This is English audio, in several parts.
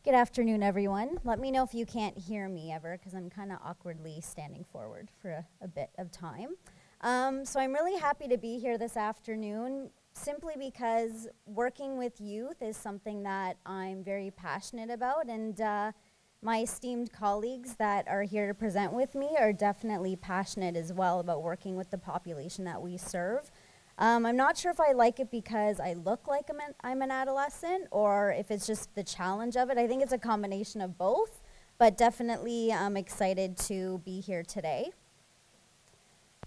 Good afternoon, everyone. Let me know if you can't hear me ever, because I'm kind of awkwardly standing forward for a bit of time. So I'm really happy to be here this afternoon, simply because working with youth is something that I'm very passionate about, and my esteemed colleagues that are here to present with me are definitely passionate as well about working with the population that we serve. I'm not sure if I like it because I look like I'm an adolescent, or if it's just the challenge of it. I think it's a combination of both, but definitely I'm excited to be here today.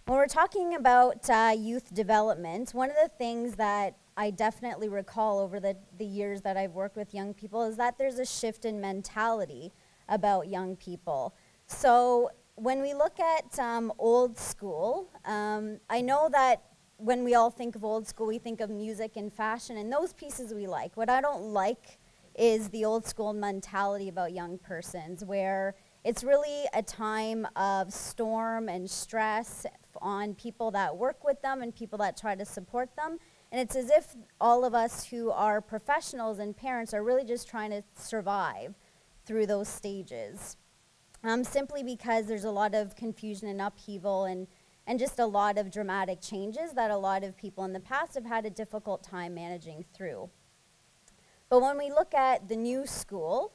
When we're talking about youth development, one of the things that I definitely recall over the years that I've worked with young people is that there's a shift in mentality about young people. So when we look at old school, I know that when we all think of old school, we think of music and fashion, and those pieces we like. What I don't like is the old school mentality about young persons, where it's really a time of storm and stress on people that work with them and people that try to support them. And it's as if all of us who are professionals and parents are really just trying to survive through those stages. Simply because there's a lot of confusion and upheaval and just a lot of dramatic changes that a lot of people in the past have had a difficult time managing through. But when we look at the new school,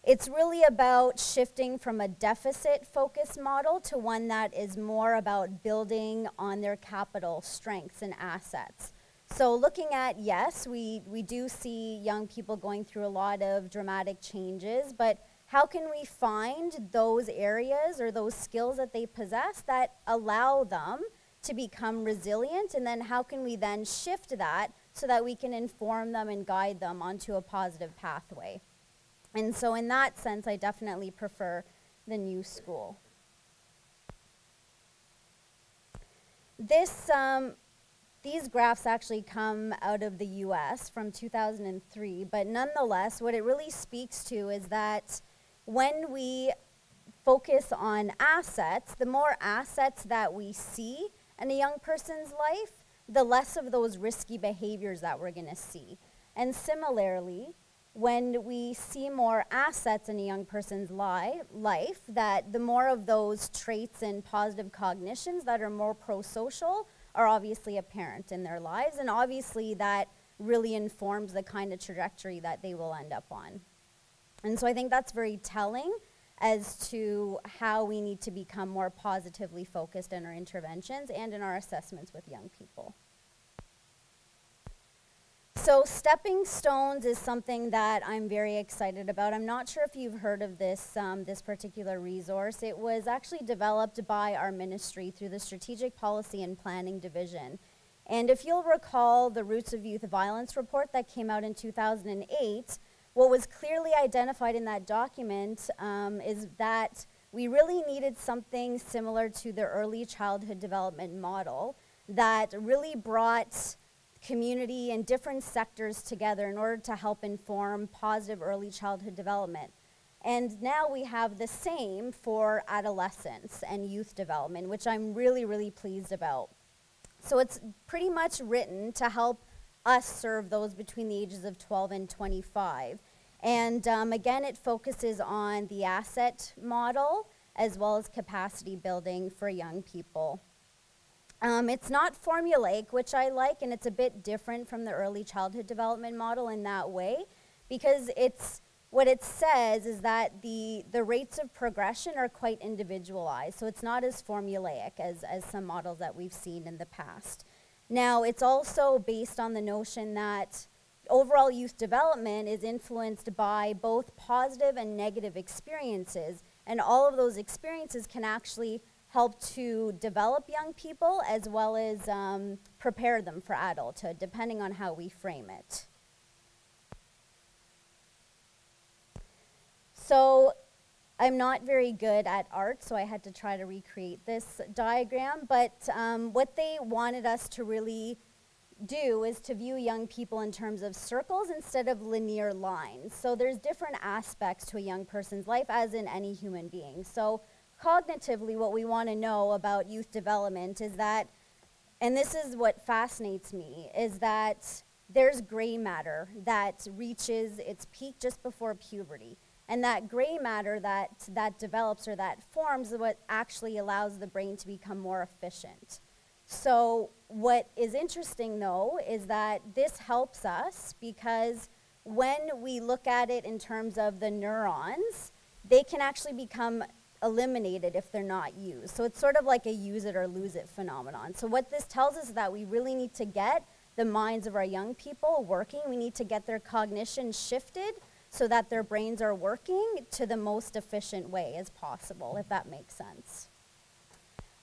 it's really about shifting from a deficit-focused model to one that is more about building on their capital strengths and assets. So looking at, yes, we do see young people going through a lot of dramatic changes, but how can we find those areas or those skills that they possess that allow them to become resilient, and then how can we then shift that so that we can inform them and guide them onto a positive pathway? And so in that sense, I definitely prefer the new school. These graphs actually come out of the US from 2003, but nonetheless, what it really speaks to is that when we focus on assets, the more assets that we see in a young person's life, the less of those risky behaviors that we're going to see. And similarly, when we see more assets in a young person's life, that the more of those traits and positive cognitions that are more pro-social are obviously apparent in their lives, and obviously that really informs the kind of trajectory that they will end up on. And so I think that's very telling as to how we need to become more positively focused in our interventions and in our assessments with young people. So stepping stones is something that I'm very excited about. I'm not sure if you've heard of this, this particular resource. It was actually developed by our ministry through the Strategic Policy and Planning Division. And if you'll recall the Roots of Youth Violence report that came out in 2008, what was clearly identified in that document is that we really needed something similar to the early childhood development model that really brought community and different sectors together in order to help inform positive early childhood development. And now we have the same for adolescence and youth development, which I'm really, really pleased about. So it's pretty much written to help us serve those between the ages of 12 and 25. And again, it focuses on the asset model as well as capacity building for young people. It's not formulaic, which I like, and it's a bit different from the early childhood development model in that way, because what it says is that the rates of progression are quite individualized, so it's not as formulaic as some models that we've seen in the past. Now, it's also based on the notion that overall youth development is influenced by both positive and negative experiences, and all of those experiences can actually help to develop young people as well as prepare them for adulthood, depending on how we frame it. So I'm not very good at art, so I had to try to recreate this diagram, but what they wanted us to really do is to view young people in terms of circles instead of linear lines. So there's different aspects to a young person's life, as in any human being. So cognitively, what we want to know about youth development is that, and this is what fascinates me, is that there's gray matter that reaches its peak just before puberty. And that gray matter that develops or that forms is what actually allows the brain to become more efficient. So what is interesting, though, is that this helps us because when we look at it in terms of the neurons, they can actually become eliminated if they're not used. So it's sort of like a use it or lose it phenomenon. So what this tells us is that we really need to get the minds of our young people working. We need to get their cognition shifted so that their brains are working to the most efficient way as possible, if that makes sense.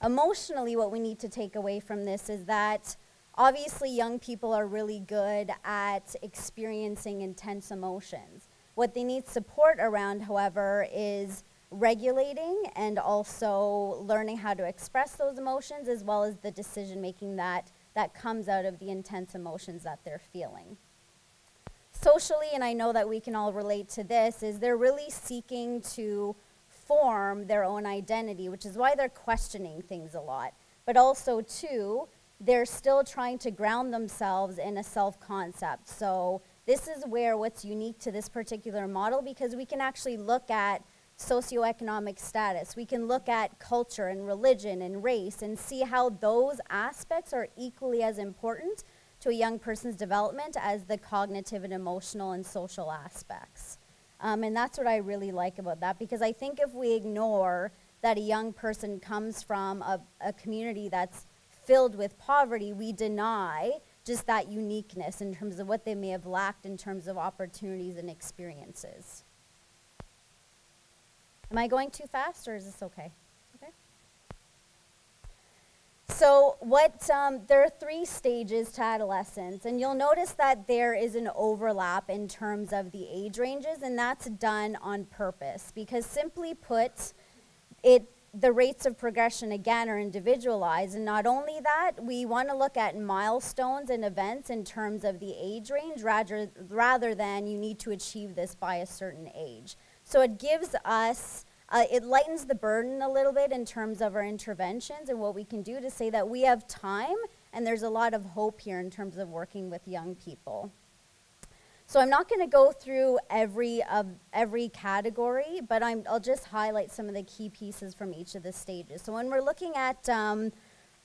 Emotionally, what we need to take away from this is that obviously young people are really good at experiencing intense emotions. What they need support around, however, is regulating and also learning how to express those emotions, as well as the decision making that comes out of the intense emotions that they're feeling. Socially, and I know that we can all relate to this, is they're really seeking to form their own identity, which is why they're questioning things a lot. But also, too, they're still trying to ground themselves in a self-concept. So this is where what's unique to this particular model, because we can actually look at socioeconomic status. We can look at culture and religion and race and see how those aspects are equally as important to a young person's development as the cognitive and emotional and social aspects. And that's what I really like about that, because I think if we ignore that a young person comes from a community that's filled with poverty, we deny just that uniqueness in terms of what they may have lacked in terms of opportunities and experiences. Am I going too fast, or is this okay? Okay. So there are 3 stages to adolescence, and you'll notice that there is an overlap in terms of the age ranges, and that's done on purpose, because simply put, the rates of progression, again, are individualized, and not only that, we want to look at milestones and events in terms of the age range rather than you need to achieve this by a certain age. So it gives us, it lightens the burden a little bit in terms of our interventions and what we can do to say that we have time and there's a lot of hope here in terms of working with young people. So I'm not going to go through every category, but I'll just highlight some of the key pieces from each of the stages. So when we're looking at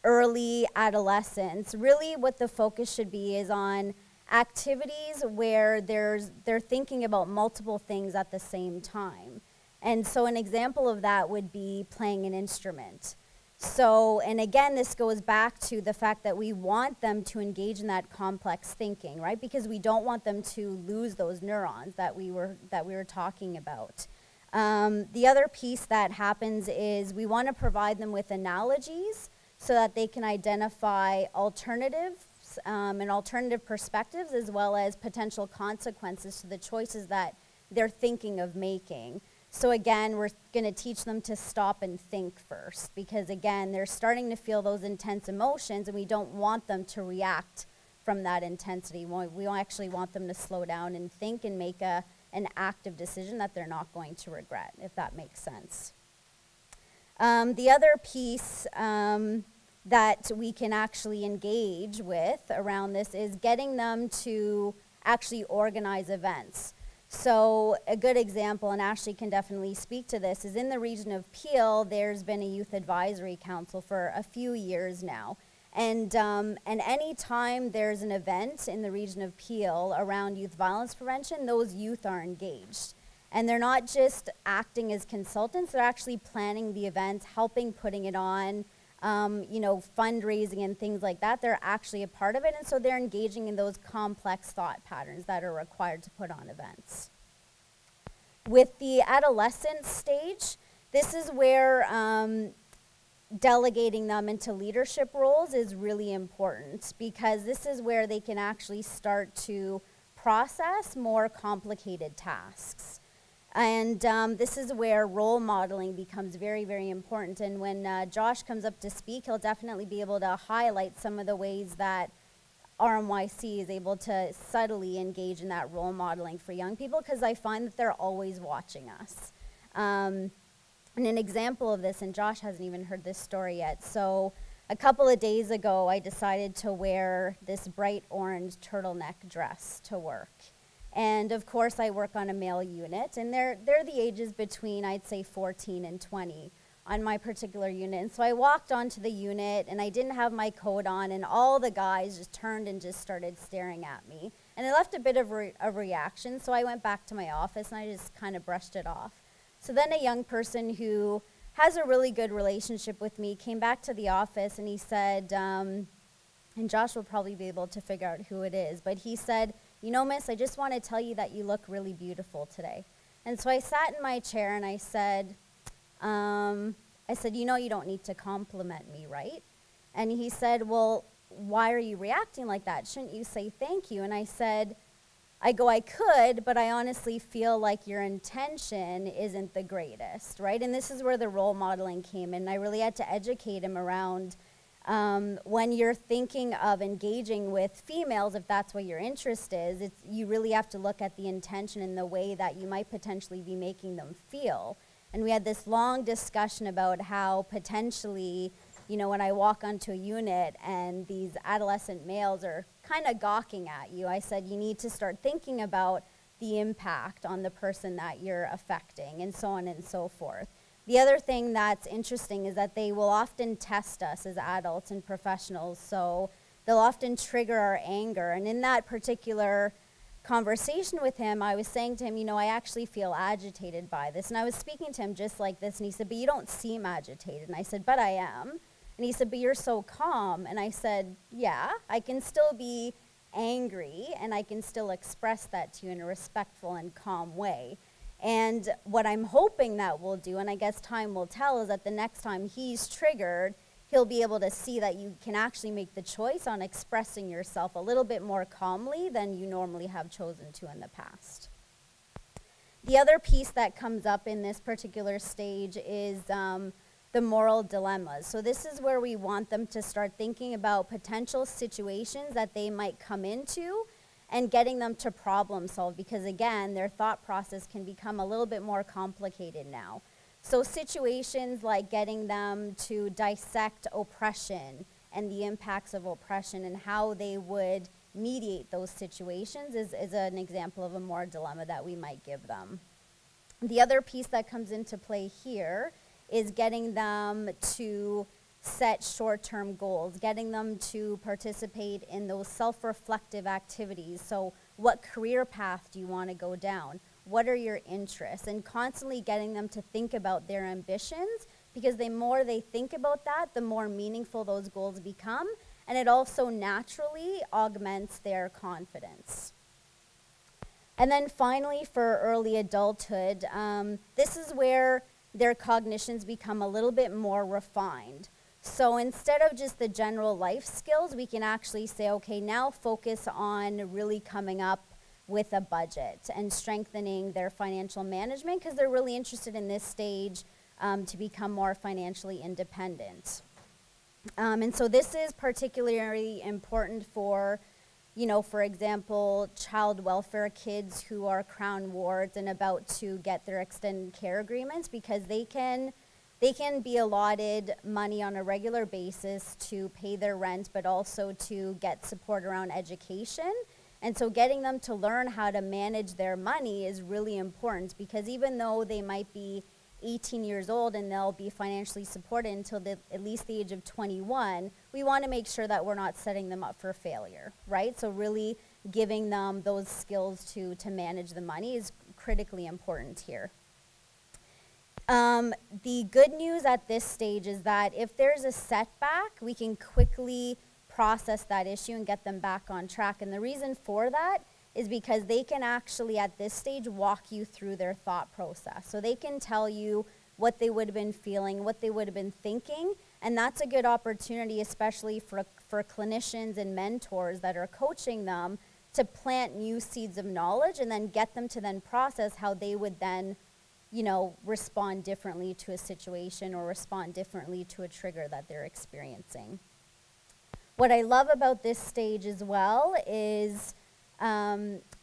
early adolescence, really what the focus should be is on activities where they're thinking about multiple things at the same time. And so an example of that would be playing an instrument. So, and again, this goes back to the fact that we want them to engage in that complex thinking, right? Because we don't want them to lose those neurons that we were talking about. The other piece that happens is we want to provide them with analogies so that they can identify alternatives and alternative perspectives, as well as potential consequences to the choices that they're thinking of making. So again, we're going to teach them to stop and think first, because again, they're starting to feel those intense emotions, and we don't want them to react from that intensity. We actually want them to slow down and think and make an active decision that they're not going to regret, if that makes sense. The other piece that we can actually engage with around this is getting them to actually organize events. So a good example, and Ashley can definitely speak to this, is in the region of Peel, there's been a youth advisory council for a few years now. And any time there's an event in the region of Peel around youth violence prevention, those youth are engaged. And they're not just acting as consultants, they're actually planning the events, helping putting it on, fundraising and things like that. They're actually a part of it, and so they're engaging in those complex thought patterns that are required to put on events. With the adolescent stage, this is where delegating them into leadership roles is really important, because this is where they can actually start to process more complicated tasks. And this is where role modeling becomes very, very important. And when Josh comes up to speak, he'll definitely be able to highlight some of the ways that RMYC is able to subtly engage in that role modeling for young people, because I find that they're always watching us. And an example of this, and Josh hasn't even heard this story yet, so a couple of days ago, I decided to wear this bright orange turtleneck dress to work. And of course, I work on a male unit, and they're the ages between, I'd say, 14 and 20 on my particular unit. And so I walked onto the unit, and I didn't have my coat on, and all the guys just turned and just started staring at me. And it left a bit of a reaction, so I went back to my office, and I just kind of brushed it off. So then a young person who has a really good relationship with me came back to the office, and he said, and Josh will probably be able to figure out who it is, but he said, "You know, miss, I just want to tell you that you look really beautiful today." And so I sat in my chair and I said, "You know, you don't need to compliment me, right?" And he said, "Well, why are you reacting like that? Shouldn't you say thank you?" And I said, I could, but I honestly feel like your intention isn't the greatest, right? And this is where the role modeling came in. I really had to educate him around when you're thinking of engaging with females, if that's what your interest is, you really have to look at the intention and the way that you might potentially be making them feel. And we had this long discussion about how potentially, you know, when I walk onto a unit and these adolescent males are kind of gawking at you, I said you need to start thinking about the impact on the person that you're affecting, and so on and so forth. The other thing that's interesting is that they will often test us as adults and professionals, so they'll often trigger our anger. And in that particular conversation with him, I was saying to him, you know, I actually feel agitated by this. And I was speaking to him just like this, and he said, "But you don't seem agitated." And I said, "But I am." And he said, "But you're so calm." And I said, "Yeah, I can still be angry, and I can still express that to you in a respectful and calm way. And what I'm hoping that will do, and I guess time will tell, is that the next time he's triggered, he'll be able to see that you can actually make the choice on expressing yourself a little bit more calmly than you normally have chosen to in the past." The other piece that comes up in this particular stage is the moral dilemmas. So this is where we want them to start thinking about potential situations that they might come into and getting them to problem solve, because again, their thought process can become a little bit more complicated now. So situations like getting them to dissect oppression and the impacts of oppression and how they would mediate those situations is an example of a moral dilemma that we might give them. The other piece that comes into play here is getting them to set short-term goals, getting them to participate in those self-reflective activities. So what career path do you want to go down? What are your interests? And constantly getting them to think about their ambitions, because the more they think about that, the more meaningful those goals become, and it also naturally augments their confidence. And then finally, for early adulthood, this is where their cognitions become a little bit more refined. So instead of just the general life skills, we can actually say, okay, now focus on really coming up with a budget and strengthening their financial management, because they're really interested in this stage to become more financially independent. And so this is particularly important for, you know, for example, child welfare kids who are crown wards and about to get their extended care agreements, because they can be allotted money on a regular basis to pay their rent, but also to get support around education. And so getting them to learn how to manage their money is really important, because even though they might be 18 years old and they'll be financially supported until at least the age of 21, we want to make sure that we're not setting them up for failure, right? So really giving them those skills to manage the money is critically important here. The good news at this stage is that if there's a setback, we can quickly process that issue and get them back on track. And the reason for that is because they can actually, at this stage, walk you through their thought process. So they can tell you what they would have been feeling, what they would have been thinking, and that's a good opportunity, especially for clinicians and mentors that are coaching them, to plant new seeds of knowledge and then get them to then process how they would then, you know, respond differently to a situation or respond differently to a trigger that they're experiencing. What I love about this stage as well is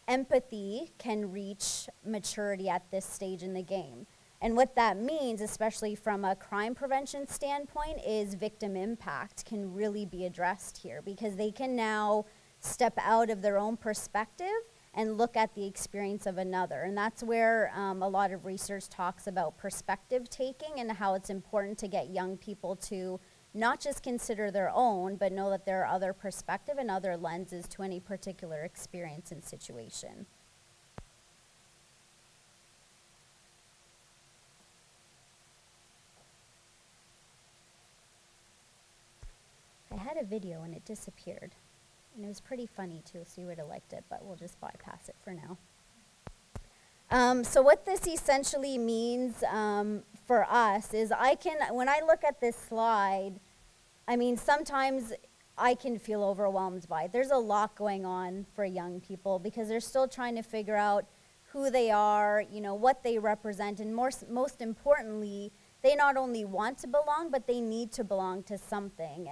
empathy can reach maturity at this stage in the game. And what that means, especially from a crime prevention standpoint, is victim impact can really be addressed here, because they can now step out of their own perspective and look at the experience of another. And that's where a lot of research talks about perspective taking and how it's important to get young people to not just consider their own, but know that there are other perspective and other lenses to any particular experience and situation. I had a video and it disappeared. And it was pretty funny too, so you would have liked it, but we'll just bypass it for now. So what this essentially means for us is when I look at this slide, I mean, sometimes I can feel overwhelmed by it. There's a lot going on for young people because they're still trying to figure out who they are, you know, what they represent, and most importantly, they not only want to belong, but they need to belong to something.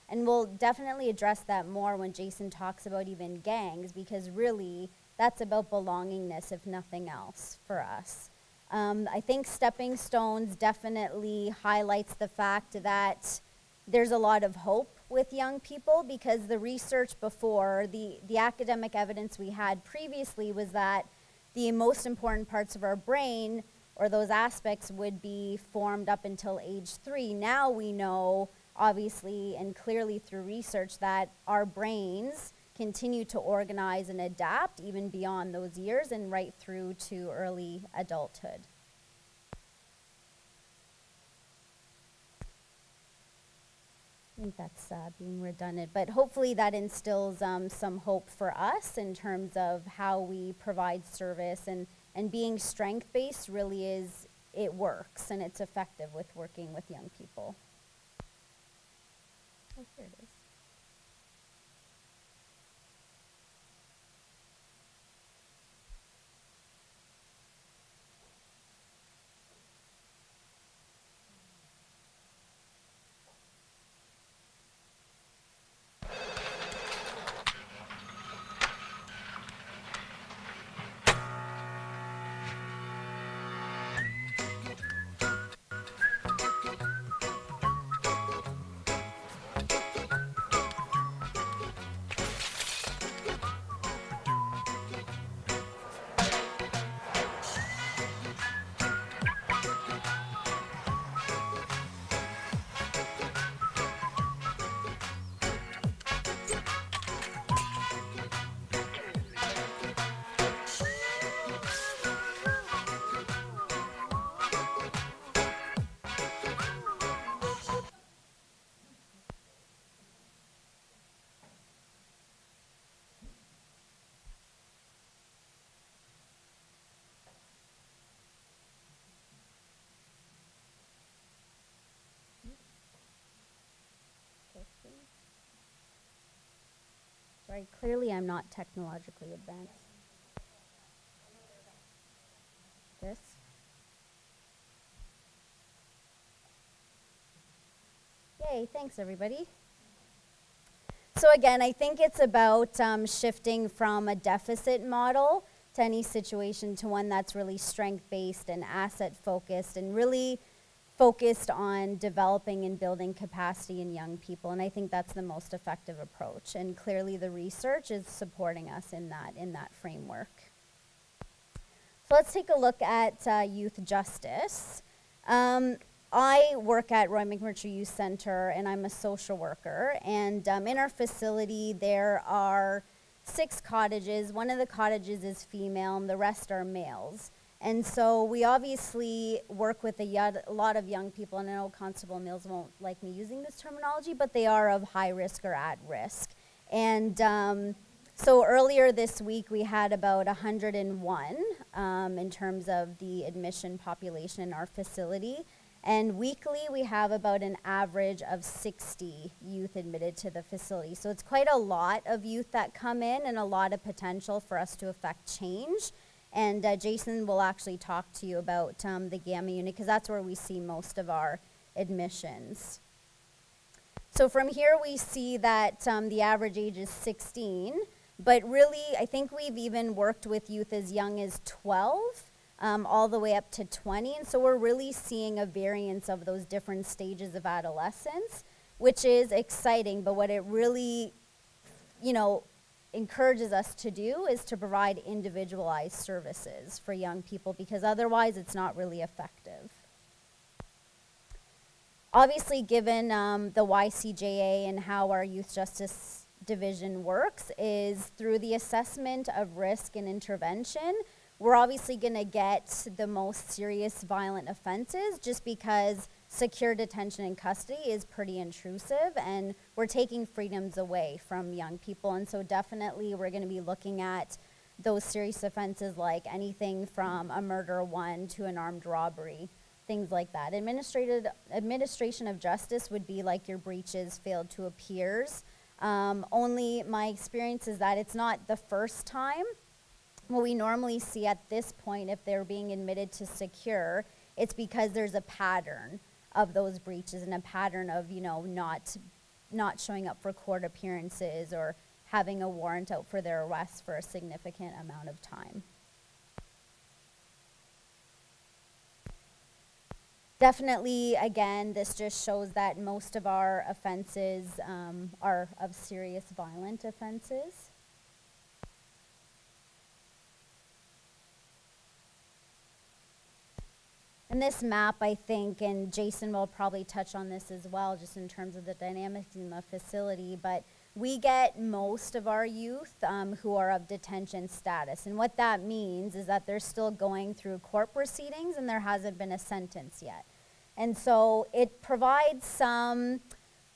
And we'll definitely address that more when Jason talks about even gangs, because really that's about belongingness, if nothing else, for us. I think Stepping Stones definitely highlights the fact that there's a lot of hope with young people, because the research before, the academic evidence we had previously was that the most important parts of our brain, or those aspects, would be formed up until age 3. Now we know, obviously and clearly through research, that our brains continue to organize and adapt even beyond those years and right through to early adulthood. I think that's being redundant, but hopefully that instills some hope for us in terms of how we provide service, and being strength-based really is, it works and it's effective with working with young people. Oh, here it is. Sorry, clearly I'm not technologically advanced. This? Yay, thanks everybody. So again, I think it's about shifting from a deficit model to any situation to one that's really strength-based and asset-focused and really focused on developing and building capacity in young people. And I think that's the most effective approach. And clearly the research is supporting us in that framework. So let's take a look at youth justice. I work at Roy McMurtry Youth Center, and I'm a social worker. And in our facility, there are 6 cottages. One of the cottages is female, and the rest are males. And so we obviously work with a lot of young people, and I know Constable Mills won't like me using this terminology, but they are of high risk or at risk. And so earlier this week, we had about 101 in terms of the admission population in our facility. And weekly, we have about an average of 60 youth admitted to the facility. So it's quite a lot of youth that come in and a lot of potential for us to affect change. And Jason will actually talk to you about the Gamma unit, because that's where we see most of our admissions. So from here, we see that the average age is 16. But really, I think we've even worked with youth as young as 12. all the way up to 20. And so we're really seeing a variance of those different stages of adolescence, which is exciting. But what it really, encourages us to do is to provide individualized services for young people, because otherwise it's not really effective. Obviously, given the YCJA and how our youth justice division works is through the assessment of risk and intervention, we're obviously going to get the most serious violent offenses, just because secure detention and custody is pretty intrusive and we're taking freedoms away from young people. And so definitely we're going to be looking at those serious offenses like anything from a murder 1 to an armed robbery, things like that. Administration of justice would be like your breaches failed to appears. Only my experience is that it's not the first time. What we normally see at this point, if they're being admitted to secure, it's because there's a pattern of those breaches and a pattern of, not showing up for court appearances or having a warrant out for their arrest for a significant amount of time. Definitely, again, this just shows that most of our offenses are of serious violent offenses. And this map, I think, and Jason will probably touch on this as well, just in terms of the dynamics in the facility, but we get most of our youth who are of detention status. And what that means is that they're still going through court proceedings and there hasn't been a sentence yet. And so it provides some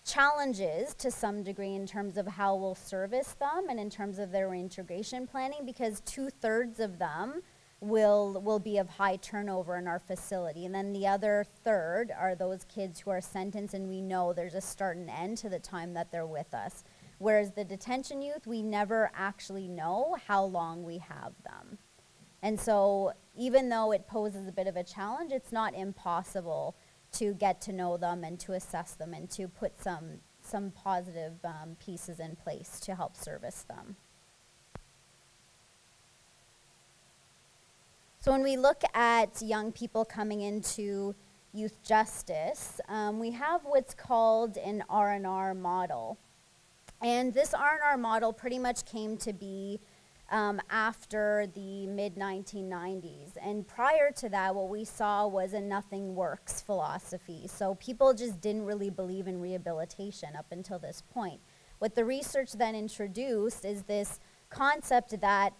challenges to some degree in terms of how we'll service them and in terms of their reintegration planning, because 2/3 of them will be of high turnover in our facility. And then the other third are those kids who are sentenced and we know there's a start and end to the time that they're with us. Whereas the detention youth, we never actually know how long we have them. And so even though it poses a bit of a challenge, it's not impossible to get to know them and to assess them and to put some positive pieces in place to help service them. So when we look at young people coming into youth justice, we have what's called an R&R model. And this R&R model pretty much came to be after the mid-1990s. And prior to that, what we saw was a nothing works philosophy. So people just didn't really believe in rehabilitation up until this point. What the research then introduced is this concept that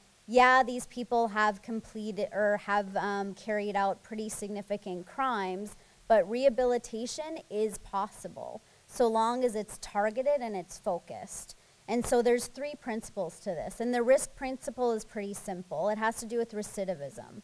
these people have completed or have carried out pretty significant crimes, but rehabilitation is possible so long as it's targeted and it's focused. And so there's 3 principles to this. And the risk principle is pretty simple. It has to do with recidivism.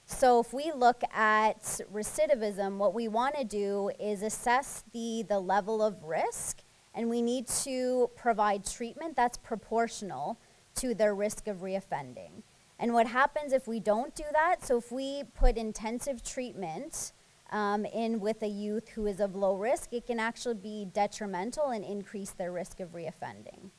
So if we look at recidivism, what we want to do is assess the level of risk, and we need to provide treatment that's proportional to their risk of reoffending. And what happens if we don't do that? So if we put intensive treatment in with a youth who is of low risk, it can actually be detrimental and increase their risk of reoffending.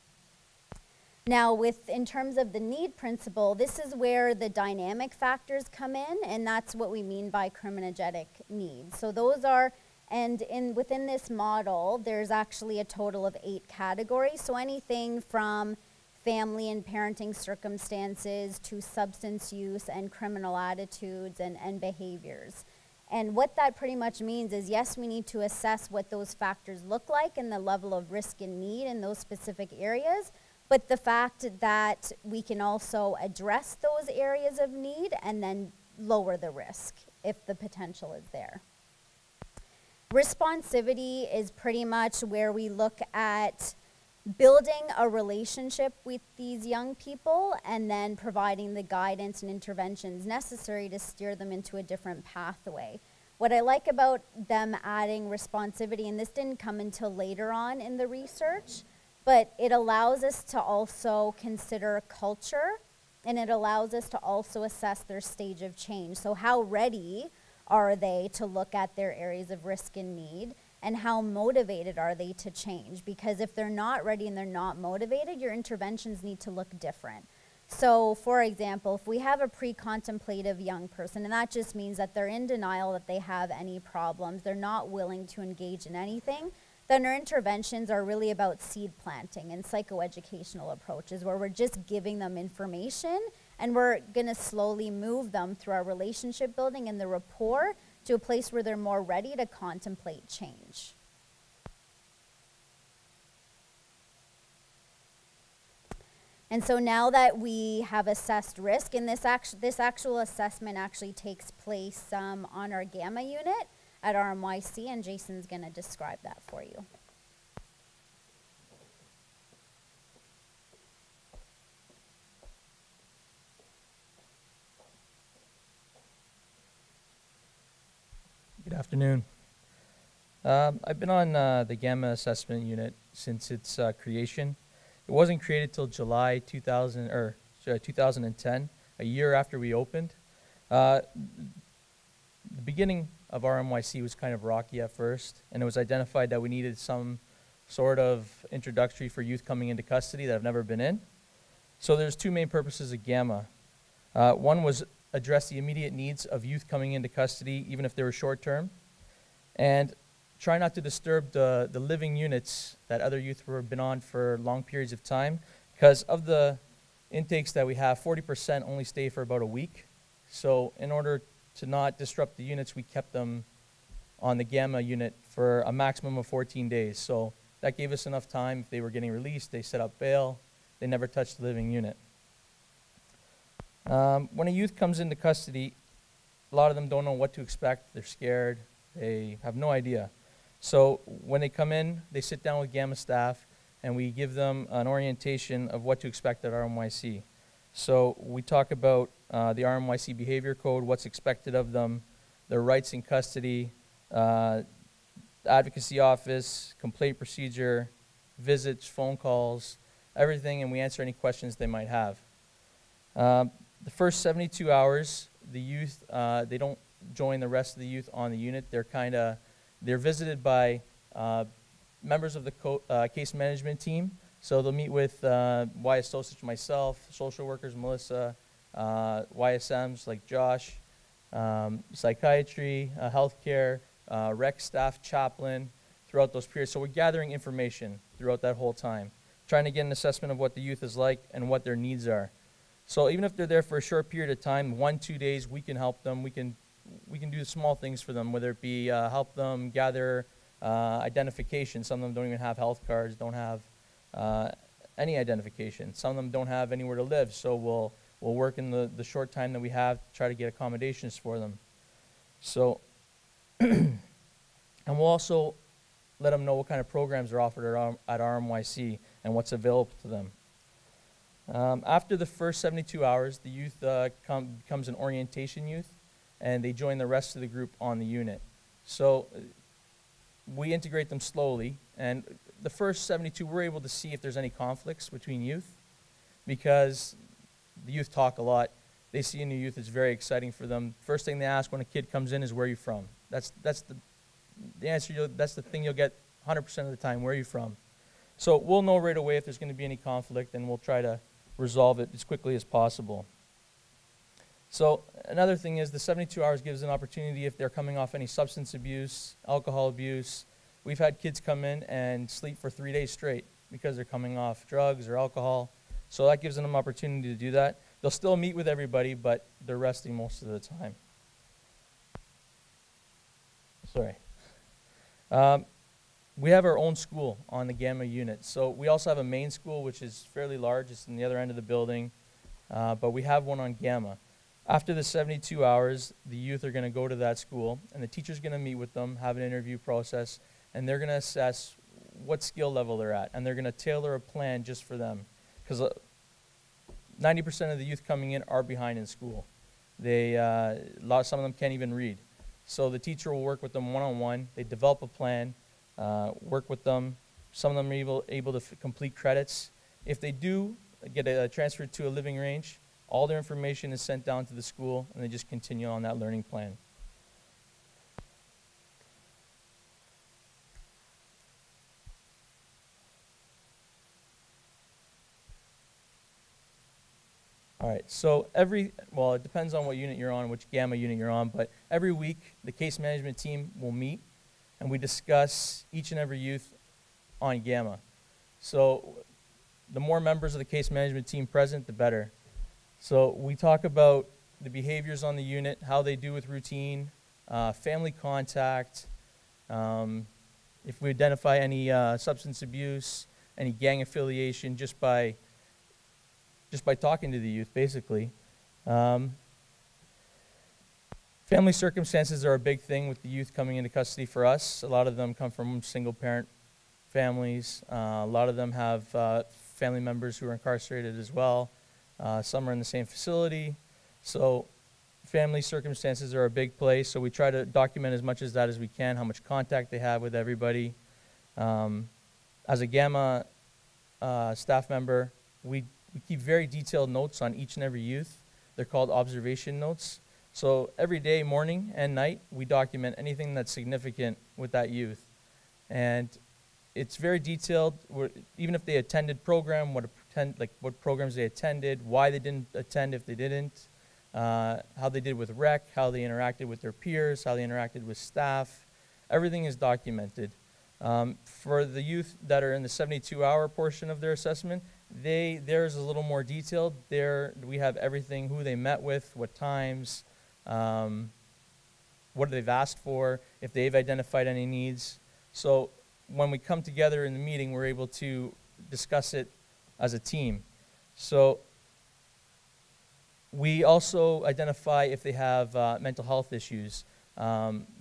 Now, in terms of the need principle, this is where the dynamic factors come in, and that's what we mean by criminogenic needs. So those are, and within this model, there's actually a total of 8 categories. So anything from family and parenting circumstances to substance use and criminal attitudes and behaviors. And what that pretty much means is, yes, we need to assess what those factors look like and the level of risk and need in those specific areas, but the fact that we can also address those areas of need and then lower the risk if the potential is there. Responsivity is pretty much where we look at building a relationship with these young people and then providing the guidance and interventions necessary to steer them into a different pathway. What I like about them adding responsivity, and this didn't come until later on in the research, but it allows us to also consider culture, and it allows us to also assess their stage of change. So how ready are they to look at their areas of risk and need? And how motivated are they to change? Because if they're not ready and they're not motivated, your interventions need to look different. So, for example, if we have a pre-contemplative young person, and that just means that they're in denial that they have any problems, they're not willing to engage in anything, then our interventions are really about seed planting and psychoeducational approaches where we're just giving them information and we're going to slowly move them through our relationship building and the rapport to a place where they're more ready to contemplate change. And so now that we have assessed risk, and this actual assessment actually takes place on our Gamma unit at RMYC, and Jason's going to describe that for you. Good afternoon. I've been on the Gamma assessment unit since its creation. It wasn't created till July 2010, a year after we opened. The beginning of RMYC was kind of rocky at first, and it was identified that we needed some sort of introductory for youth coming into custody that have never been in. So there's two main purposes of Gamma. One was address the immediate needs of youth coming into custody, even if they were short-term, and try not to disturb the living units that other youth have been on for long periods of time, because of the intakes that we have, 40% only stay for about a week. So in order to not disrupt the units, we kept them on the Gamma unit for a maximum of 14 days. So that gave us enough time. If they were getting released, they set up bail. They never touched the living unit. When a youth comes into custody, a lot of them don't know what to expect. They're scared. They have no idea. So when they come in, they sit down with Gamma staff, and we give them an orientation of what to expect at RMYC. So we talk about the RMYC behavior code, what's expected of them, their rights in custody, the advocacy office, complaint procedure, visits, phone calls, everything, and we answer any questions they might have. The first 72 hours, the youth, they don't join the rest of the youth on the unit. They're visited by members of the case management team. So they'll meet with YSOs, myself, social workers, Melissa, YSMs like Josh, psychiatry, healthcare, rec staff, chaplain, throughout those periods. So we're gathering information throughout that whole time, trying to get an assessment of what the youth is like and what their needs are. So even if they're there for a short period of time, 1-2 days, we can help them. We can do small things for them, whether it be help them gather identification. Some of them don't even have health cards, don't have any identification. Some of them don't have anywhere to live, so we'll work in the short time that we have to try to get accommodations for them. So, and we'll also let them know what kind of programs are offered at RMYC and what's available to them. After the first 72 hours, the youth becomes an orientation youth, and they join the rest of the group on the unit. So we integrate them slowly, and the first 72, we're able to see if there's any conflicts between youth, because the youth talk a lot. They see a new youth, it's very exciting for them. First thing they ask when a kid comes in is, where are you from? That's the answer, that's the thing you'll get 100% of the time, where are you from? So we'll know right away if there's going to be any conflict, and we'll try to resolve it as quickly as possible. So another thing is the 72 hours gives an opportunity if they're coming off any substance abuse, alcohol abuse. We've had kids come in and sleep for 3 days straight because they're coming off drugs or alcohol. So that gives them an opportunity to do that. They'll still meet with everybody, but they're resting most of the time. Sorry. We have our own school on the Gamma unit. So we also have a main school, which is fairly large. It's in the other end of the building. But we have one on Gamma. After the 72 hours, the youth are going to go to that school, and the teacher's going to meet with them, have an interview process, and they're going to assess what skill level they're at, and they're going to tailor a plan just for them. Because 90% of the youth coming in are behind in school. Some of them can't even read. So the teacher will work with them one-on-one. They develop a plan, work with them. Some of them are able to complete credits. If they do get transferred to a living range, all their information is sent down to the school, and they just continue on that learning plan. All right, so well, it depends on what unit you're on, which gamma unit you're on, but every week the case management team will meet and we discuss each and every youth on gamma. So the more members of the case management team present, the better. So we talk about the behaviors on the unit, how they do with routine, family contact, if we identify any substance abuse, any gang affiliation, just by talking to the youth, basically. Family circumstances are a big thing with the youth coming into custody for us. A lot of them come from single-parent families. A lot of them have family members who are incarcerated as well. Some are in the same facility. So family circumstances are a big place, so we try to document as much as that as we can, how much contact they have with everybody. As a gamma staff member, we keep very detailed notes on each and every youth. They're called observation notes. So every day, morning and night, we document anything that's significant with that youth. And it's very detailed, even if they attended program, what programs they attended, why they didn't attend if they didn't, how they did with rec, how they interacted with their peers, how they interacted with staff. Everything is documented. For the youth that are in the 72-hour portion of their assessment, theirs is a little more detailed. There we have everything, who they met with, what times, what they've asked for, if they've identified any needs. So when we come together in the meeting, we're able to discuss it as a team. So we also identify if they have mental health issues.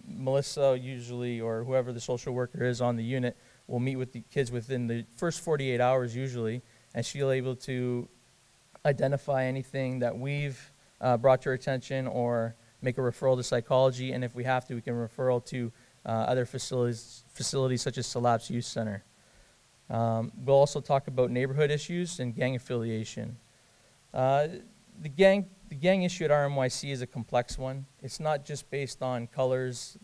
Melissa usually, or whoever the social worker is on the unit, will meet with the kids within the first 48 hours usually, and she'll able to identify anything that we've brought to her attention or make a referral to psychology, and if we have to, we can referral to other facilities such as Salap's Youth Center. We'll also talk about neighborhood issues and gang affiliation. The gang issue at RMYC is a complex one. It's not just based on colors,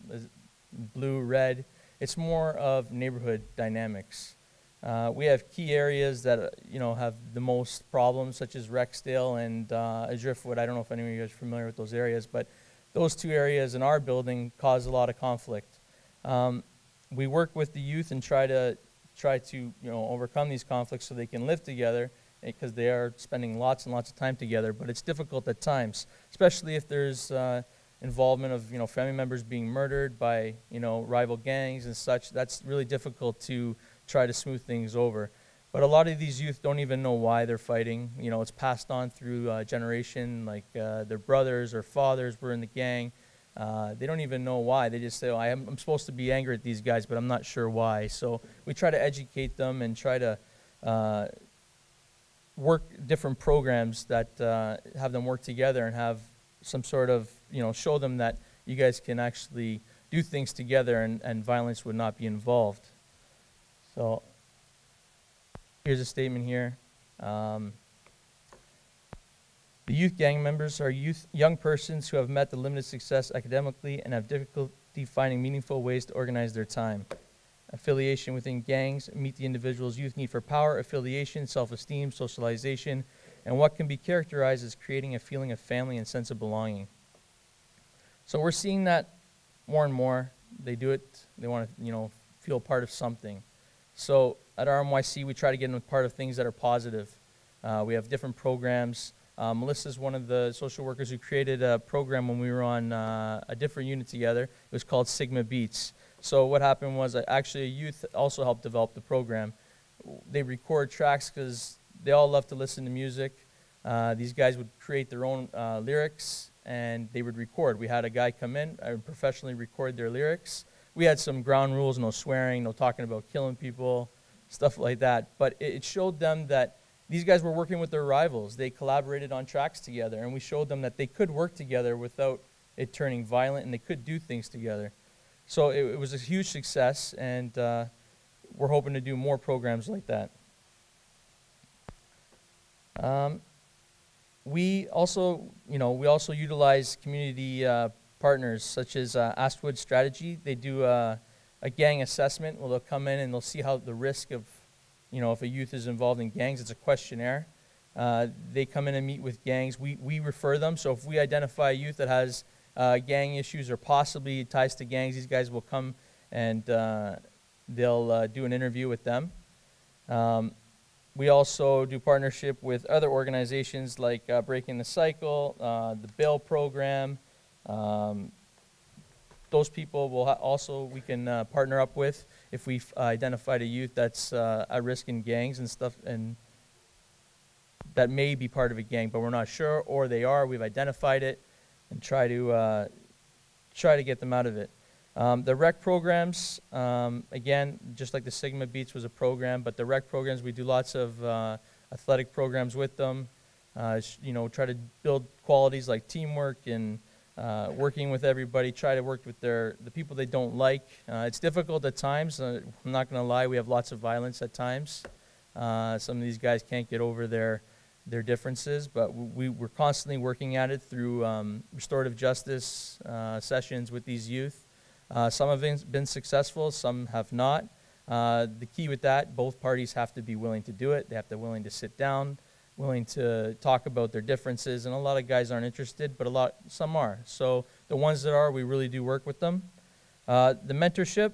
blue, red. It's more of neighborhood dynamics. We have key areas that have the most problems, such as Rexdale and Driftwood. I don't know if any of you guys are familiar with those areas, but those two areas in our building cause a lot of conflict. We work with the youth and try to overcome these conflicts so they can live together, because they are spending lots and lots of time together, but it's difficult at times, especially if there's involvement of family members being murdered by rival gangs and such. That's really difficult to try to smooth things over. But a lot of these youth don't even know why they're fighting. It's passed on through generation, like their brothers or fathers were in the gang. They don't even know why. They just say, oh, I'm supposed to be angry at these guys, but I'm not sure why. So we try to educate them and try to work different programs that have them work together and have some sort of, show them that you guys can actually do things together and violence would not be involved. So here's a statement here. The youth gang members are young persons who have met the limited success academically and have difficulty finding meaningful ways to organize their time. Affiliation within gangs meet the individual's youth need for power, affiliation, self-esteem, socialization, and what can be characterized as creating a feeling of family and sense of belonging. So we're seeing that more and more. They do it, they want to feel part of something. So at RMYC, we try to get them part of things that are positive. We have different programs. Melissa's one of the social workers who created a program when we were on a different unit together. It was called Sigma Beats. So what happened was actually a youth also helped develop the program. They record tracks because they all love to listen to music. These guys would create their own lyrics and they would record. We had a guy come in and professionally record their lyrics. We had some ground rules, no swearing, no talking about killing people, stuff like that. But it showed them that these guys were working with their rivals. They collaborated on tracks together, and we showed them that they could work together without it turning violent, and they could do things together. So it was a huge success, and we're hoping to do more programs like that. We also utilize community partners such as Astwood Strategy. They do a gang assessment where they'll come in and they'll see how the risk of, if a youth is involved in gangs. It's a questionnaire. They come in and meet with gangs. We refer them. So if we identify a youth that has gang issues or possibly ties to gangs, these guys will come and they'll do an interview with them. We also do partnership with other organizations like Breaking the Cycle, the Bail Program. Those people will also we can partner up with if we've identified a youth that's at risk in gangs and stuff, and that may be part of a gang, but we're not sure, or they are. We've identified it and try to get them out of it. The rec programs, again, just like the Sigma Beats was a program, but the rec programs, we do lots of athletic programs with them. Try to build qualities like teamwork and working with everybody. Try to work with the people they don't like. It's difficult at times. I'm not going to lie. We have lots of violence at times. Some of these guys can't get over their differences, but we're constantly working at it through restorative justice sessions with these youth. Some have been successful, some have not. The key with that, both parties have to be willing to do it. They have to be willing to sit down, willing to talk about their differences, and a lot of guys aren't interested, but some are. So the ones that are, we really do work with them. The mentorship,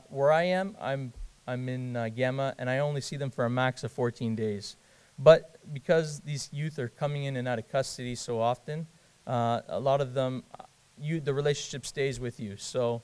where I am, I'm in Gamma, and I only see them for a max of 14 days. But because these youth are coming in and out of custody so often, a lot of them, the relationship stays with you. So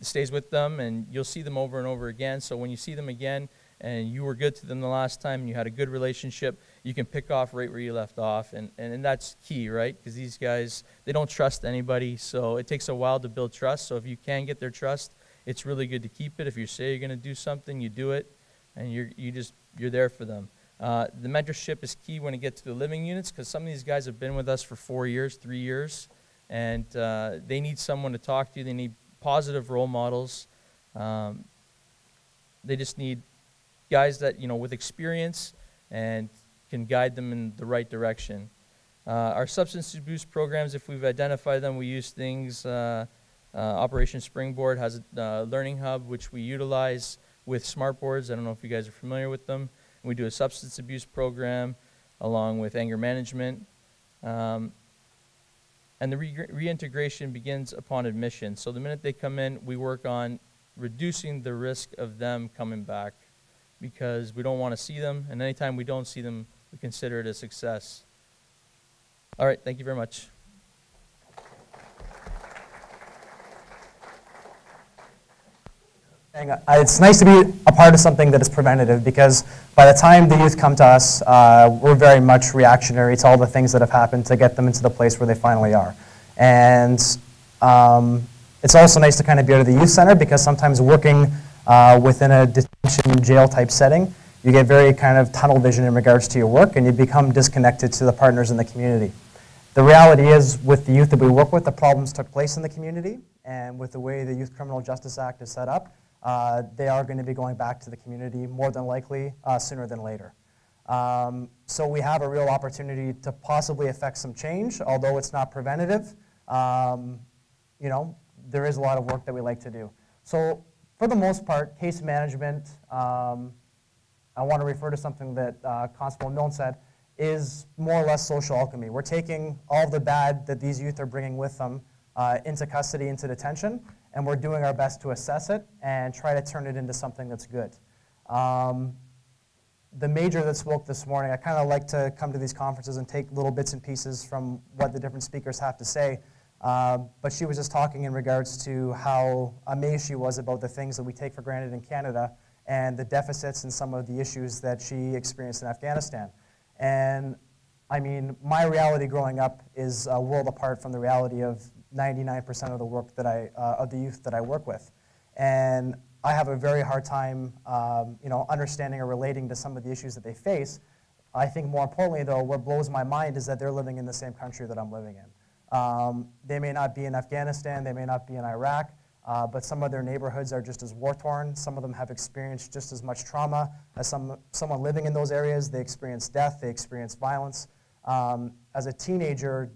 stays with them, and you'll see them over and over again. So when you see them again, and you were good to them the last time, and you had a good relationship, you can pick off right where you left off, and that's key, right? Because these guys, they don't trust anybody, so it takes a while to build trust. So if you can get their trust, it's really good to keep it. If you say you're going to do something, you do it, and you're there for them. The mentorship is key when it gets to the living units, because some of these guys have been with us for 4 years, 3 years, and they need someone to talk to. They need positive role models. They just need guys that, with experience and can guide them in the right direction. Our substance abuse programs, if we've identified them, we use things. Operation Springboard has a learning hub, which we utilize with smartboards. I don't know if you guys are familiar with them. We do a substance abuse program along with anger management. And the reintegration begins upon admission. So the minute they come in, we work on reducing the risk of them coming back, because we don't want to see them, and anytime we don't see them, we consider it a success. All right, thank you very much. It's nice to be a part of something that is preventative, because by the time the youth come to us, we're very much reactionary to all the things that have happened to get them into the place where they finally are. And it's also nice to kind of be out of the youth center, because sometimes working within a detention jail type setting, you get very kind of tunnel vision in regards to your work, and you become disconnected to the partners in the community. The reality is, with the youth that we work with, the problems took place in the community, and with the way the Youth Criminal Justice Act is set up, they are going to be going back to the community more than likely sooner than later. So we have a real opportunity to possibly affect some change, although it's not preventative. There is a lot of work that we like to do. So for the most part, case management, I want to refer to something that Constable Milne said, is more or less social alchemy. We're taking all of the bad that these youth are bringing with them into custody, into detention, and we're doing our best to assess it and try to turn it into something that's good. The major that spoke this morning, I kind of like to come to these conferences and take little bits and pieces from what the different speakers have to say, but she was just talking in regards to how amazed she was about the things that we take for granted in Canada and the deficits and some of the issues that she experienced in Afghanistan. And I mean, my reality growing up is a world apart from the reality of 99% of the work that of the youth that I work with. And I have a very hard time, understanding or relating to some of the issues that they face. I think more importantly, though, what blows my mind is that they're living in the same country that I'm living in. They may not be in Afghanistan, they may not be in Iraq, but some of their neighborhoods are just as war-torn. Some of them have experienced just as much trauma as someone living in those areas. They experience death, they experience violence. As a teenager,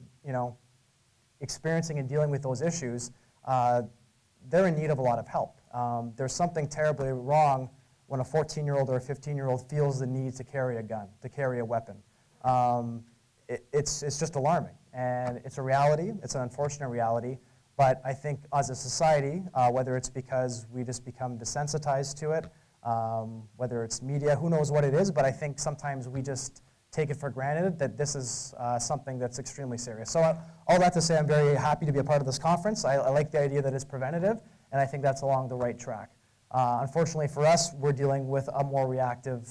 experiencing and dealing with those issues, they're in need of a lot of help. There's something terribly wrong when a 14-year-old or a 15-year-old feels the need to carry a gun, to carry a weapon. it's just alarming. And it's a reality. It's an unfortunate reality. But I think as a society, whether it's because we just become desensitized to it, whether it's media, who knows what it is, but I think sometimes we just take it for granted that this is something that's extremely serious. So all that to say, I'm very happy to be a part of this conference. I like the idea that it's preventative, and I think that's along the right track. Unfortunately for us, we're dealing with a more reactive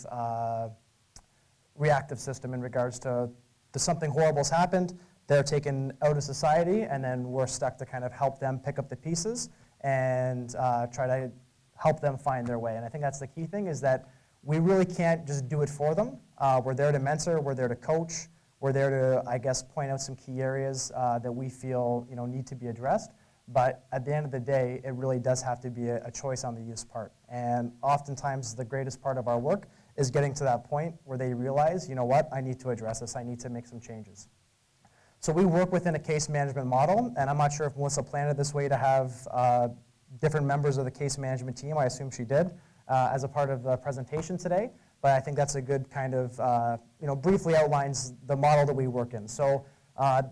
system in regards to something horrible has happened, they're taken out of society, and then we're stuck to kind of help them pick up the pieces and try to help them find their way. And I think that's the key thing, is that we really can't just do it for them. We're there to mentor, we're there to coach, we're there to, I guess, point out some key areas that we feel need to be addressed. But at the end of the day, it really does have to be a choice on the youth's part. And oftentimes, the greatest part of our work is getting to that point where they realize, you know what, I need to address this, I need to make some changes. So we work within a case management model, and I'm not sure if Melissa planned it this way to have different members of the case management team. I assume she did as a part of the presentation today. But I think that's a good kind of, briefly outlines the model that we work in. So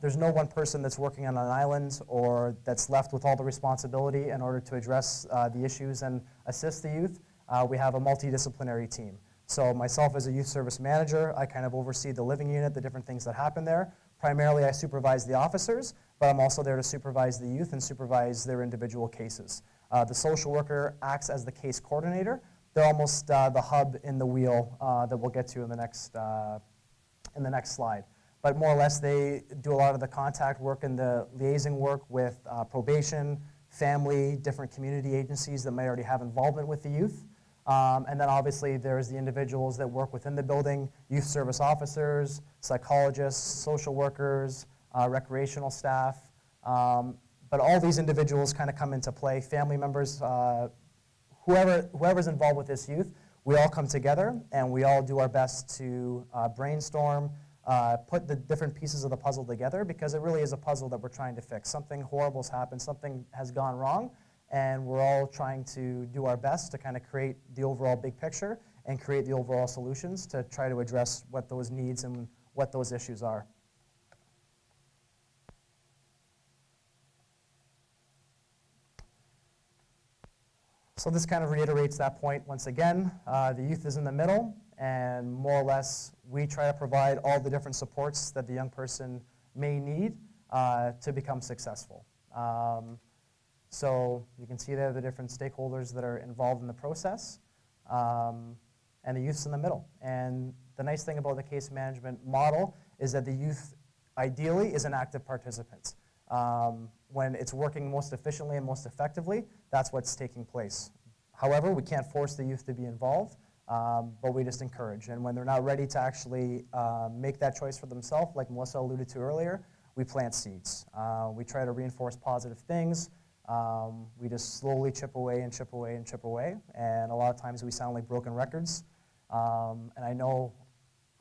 there's no one person that's working on an island or that's left with all the responsibility in order to address the issues and assist the youth. We have a multidisciplinary team. So myself as a youth service manager, I kind of oversee the living unit, the different things that happen there. Primarily, I supervise the officers, but I'm also there to supervise the youth and supervise their individual cases. The social worker acts as the case coordinator. They're almost the hub in the wheel that we'll get to in the next slide. But more or less, they do a lot of the contact work and the liaising work with probation, family, different community agencies that may already have involvement with the youth. And then obviously there's the individuals that work within the building, youth service officers, psychologists, social workers, recreational staff. But all these individuals kind of come into play, family members, whoever's involved with this youth, we all come together and we all do our best to brainstorm, put the different pieces of the puzzle together, because it really is a puzzle that we're trying to fix. Something horrible's happened, something has gone wrong, and we're all trying to do our best to kind of create the overall big picture and create the overall solutions to try to address what those needs and what those issues are. So this kind of reiterates that point once again. The youth is in the middle, and more or less we try to provide all the different supports that the young person may need to become successful. So you can see there the different stakeholders that are involved in the process, and the youth's in the middle. And the nice thing about the case management model is that the youth ideally is an active participant. When it's working most efficiently and most effectively, that's what's taking place. However, we can't force the youth to be involved, but we just encourage. And when they're not ready to actually make that choice for themselves, like Melissa alluded to earlier, we plant seeds. We try to reinforce positive things. We just slowly chip away and chip away and chip away. And a lot of times we sound like broken records. And I know,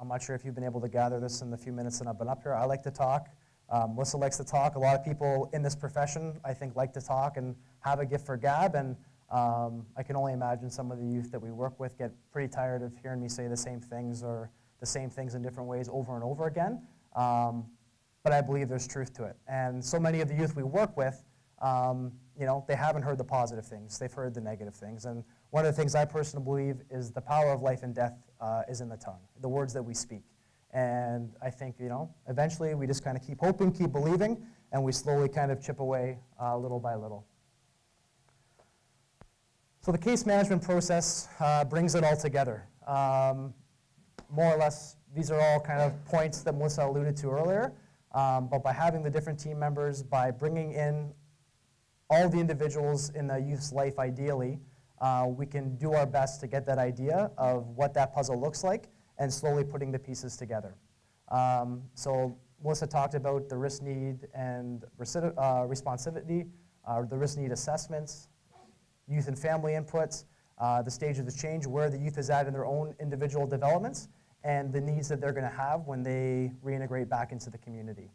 I'm not sure if you've been able to gather this in the few minutes that I've been up here. I like to talk. Melissa likes to talk. A lot of people in this profession, I think, like to talk and have a gift for gab. And I can only imagine some of the youth that we work with get pretty tired of hearing me say the same things or the same things in different ways over and over again. But I believe there's truth to it. And so many of the youth we work with, they haven't heard the positive things. They've heard the negative things. And one of the things I personally believe is the power of life and death is in the tongue, the words that we speak. And I think, eventually we just kind of keep hoping, keep believing, and we slowly kind of chip away little by little. So the case management process brings it all together. More or less, these are all kind of points that Melissa alluded to earlier. But by having the different team members, by bringing in all the individuals in the youth's life ideally, we can do our best to get that idea of what that puzzle looks like and slowly putting the pieces together. So Melissa talked about the risk, need, and responsivity, the risk need assessments, youth and family inputs, the stage of the change, where the youth is at in their own individual developments, and the needs that they're going to have when they reintegrate back into the community.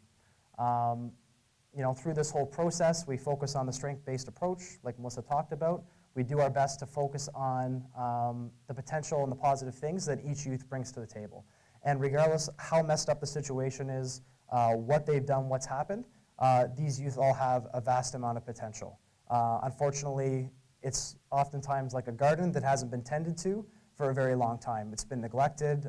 Through this whole process, we focus on the strength-based approach, like Melissa talked about. We do our best to focus on the potential and the positive things that each youth brings to the table. And regardless how messed up the situation is, what they've done, what's happened, these youth all have a vast amount of potential. Unfortunately, it's oftentimes like a garden that hasn't been tended to for a very long time. It's been neglected,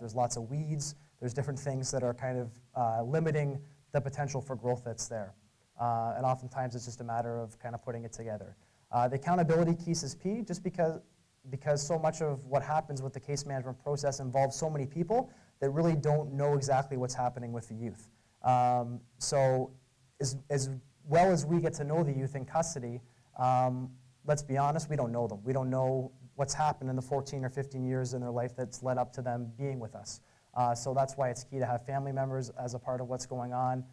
there's lots of weeds, there's different things that are kind of limiting the potential for growth that's there. And oftentimes it's just a matter of kind of putting it together. The accountability piece is key, just because so much of what happens with the case management process involves so many people that really don't know exactly what's happening with the youth. So as well as we get to know the youth in custody, let's be honest, we don't know them. We don't know what's happened in the 14 or 15 years in their life that's led up to them being with us. So that's why it's key to have family members as a part of what's going on.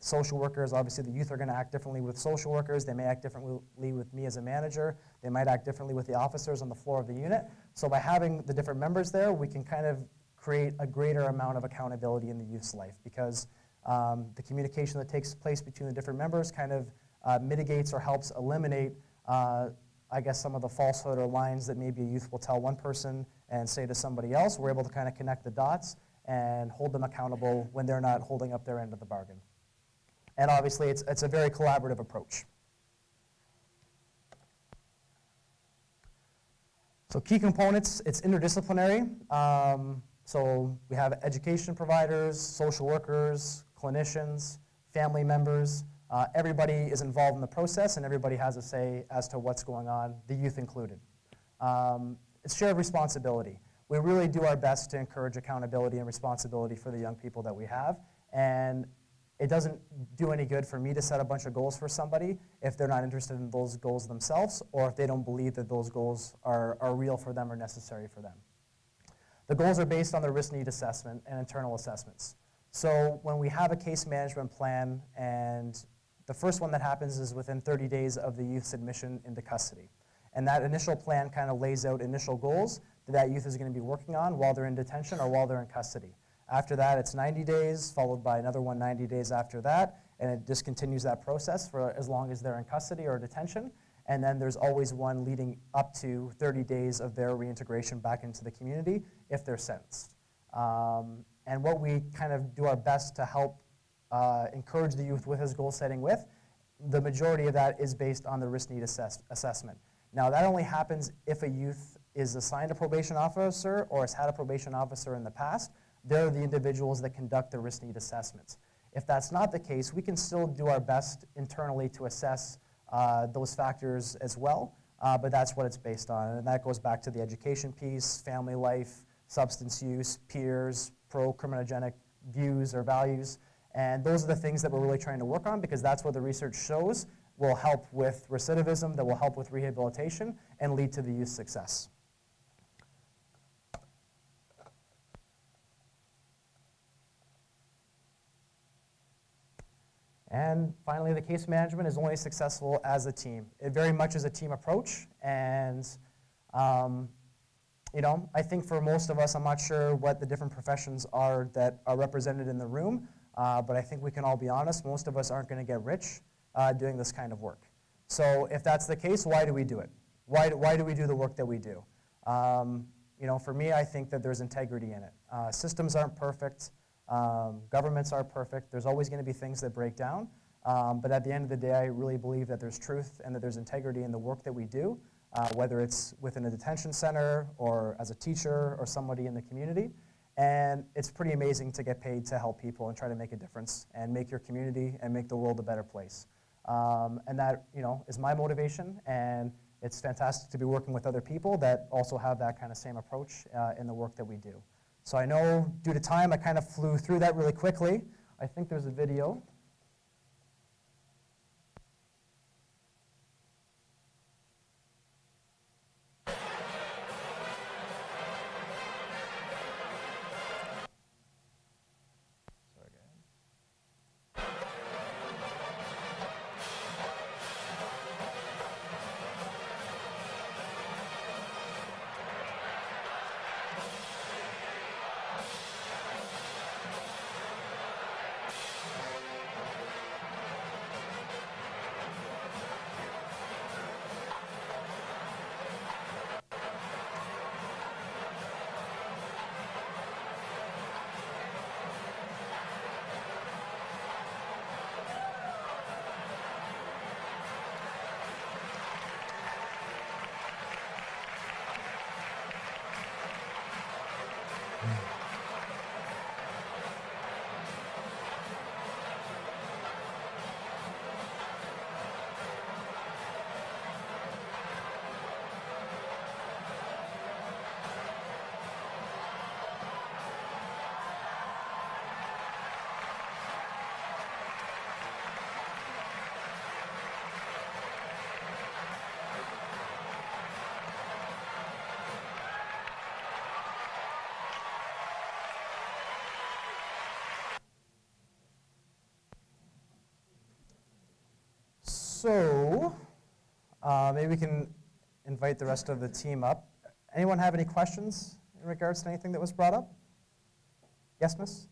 Social workers, obviously the youth are going to act differently with social workers. They may act differently with me as a manager. They might act differently with the officers on the floor of the unit. So by having the different members there, we can kind of create a greater amount of accountability in the youth's life, because the communication that takes place between the different members kind of mitigates or helps eliminate, I guess, some of the falsehood or lines that maybe a youth will tell one person and say to somebody else. We're able to kind of connect the dots and hold them accountable when they're not holding up their end of the bargain. And obviously, it's a very collaborative approach. So key components, it's interdisciplinary. So we have education providers, social workers, clinicians, family members. Everybody is involved in the process, and everybody has a say as to what's going on, the youth included. It's shared responsibility. We really do our best to encourage accountability and responsibility for the young people that we have. And it doesn't do any good for me to set a bunch of goals for somebody if they're not interested in those goals themselves, or if they don't believe that those goals are real for them or necessary for them. The goals are based on the risk need assessment and internal assessments. So when we have a case management plan, and the first one that happens is within 30 days of the youth's admission into custody. And that initial plan kind of lays out initial goals that youth is going to be working on while they're in detention or while they're in custody. After that, it's 90 days, followed by another one 90 days after that, and it just continues that process for as long as they're in custody or detention. And then there's always one leading up to 30 days of their reintegration back into the community if they're sentenced. And what we kind of do our best to help encourage the youth with his goal setting with, the majority of that is based on the risk need assessment. Now, that only happens if a youth is assigned a probation officer or has had a probation officer in the past. They're the individuals that conduct the risk need assessments. If that's not the case, we can still do our best internally to assess those factors as well, but that's what it's based on. And that goes back to the education piece, family life, substance use, peers, pro-criminogenic views or values. And those are the things that we're really trying to work on, because that's what the research shows will help with recidivism, that will help with rehabilitation, and lead to the youth's success. And finally, the case management is only successful as a team. It very much is a team approach, and I think for most of us, I'm not sure what the different professions are that are represented in the room, but I think we can all be honest, most of us aren't going to get rich doing this kind of work. So if that's the case, why do we do it? Why do we do the work that we do? For me, I think that there's integrity in it. Systems aren't perfect. Governments aren't perfect. There's always going to be things that break down. But at the end of the day, I really believe that there's truth and that there's integrity in the work that we do, whether it's within a detention center or as a teacher or somebody in the community. And it's pretty amazing to get paid to help people and try to make a difference and make your community and make the world a better place. And that, is my motivation. And it's fantastic to be working with other people that also have that kind of same approach in the work that we do. So I know due to time, I kind of flew through that really quickly. I think there's a video. Maybe we can invite the rest of the team up. Anyone have any questions in regards to anything that was brought up? Yes, miss?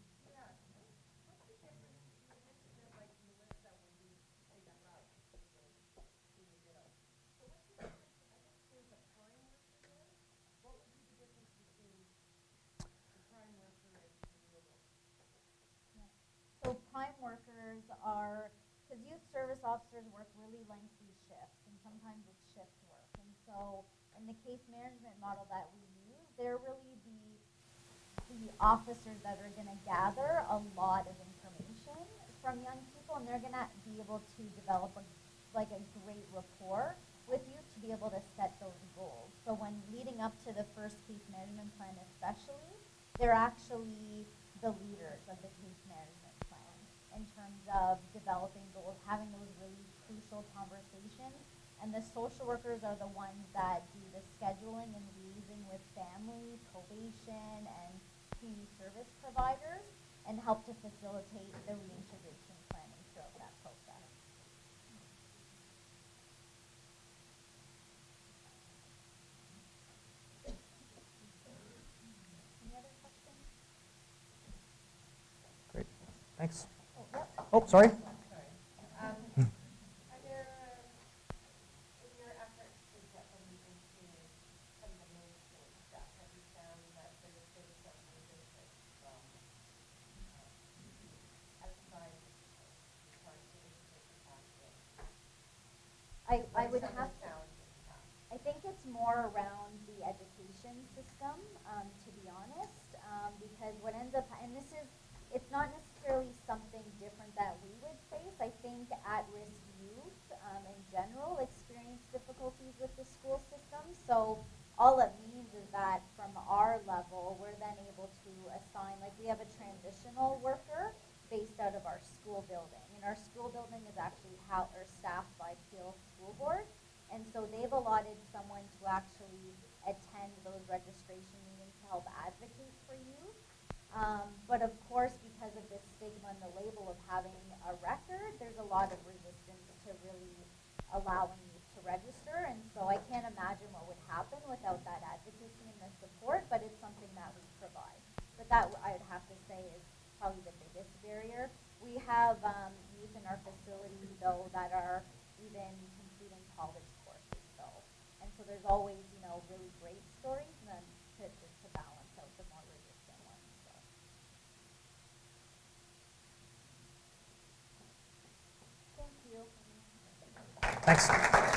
So prime workers are, because youth service officers work really lengthy shifts, and sometimes it's shift work. And so in the case management model that we use, they're really the officers that are going to gather a lot of information from young people, and they're going to be able to develop a great rapport with you to be able to set those goals. So when leading up to the first case management plan especially, they're actually the leaders of the case management plan in terms of developing goals, having those really crucial conversations. And the social workers are the ones that do the scheduling and liaising with family, probation, and community service providers, and help to facilitate the reintegration planning throughout that process. Any other questions? Great, thanks. Oh, yep. Oh, sorry. I would have to, I think it's more around the education system, to be honest, because what ends up, and it's not necessarily something different that we would face. I think at-risk youth in general experience difficulties with the school system. So all it means is that from our level, we're then able to assign, like we have a transitional worker based out of our school building. And our school building is actually staffed by Peel School Board. And so they've allotted someone to actually attend those registration meetings to help advocate for you. But of course, because of this stigma and the label of having a record, there's a lot of resistance to really allowing you to register. And so I can't imagine what would happen without that advocacy and the support, but it's something that we provide. But that, I would have to say, is probably the biggest barrier. We have youth in our facility, though, that are even completing college courses, though. And so there's always, really great stories and then to balance out the more resistant ones. So. Thank you. Thanks.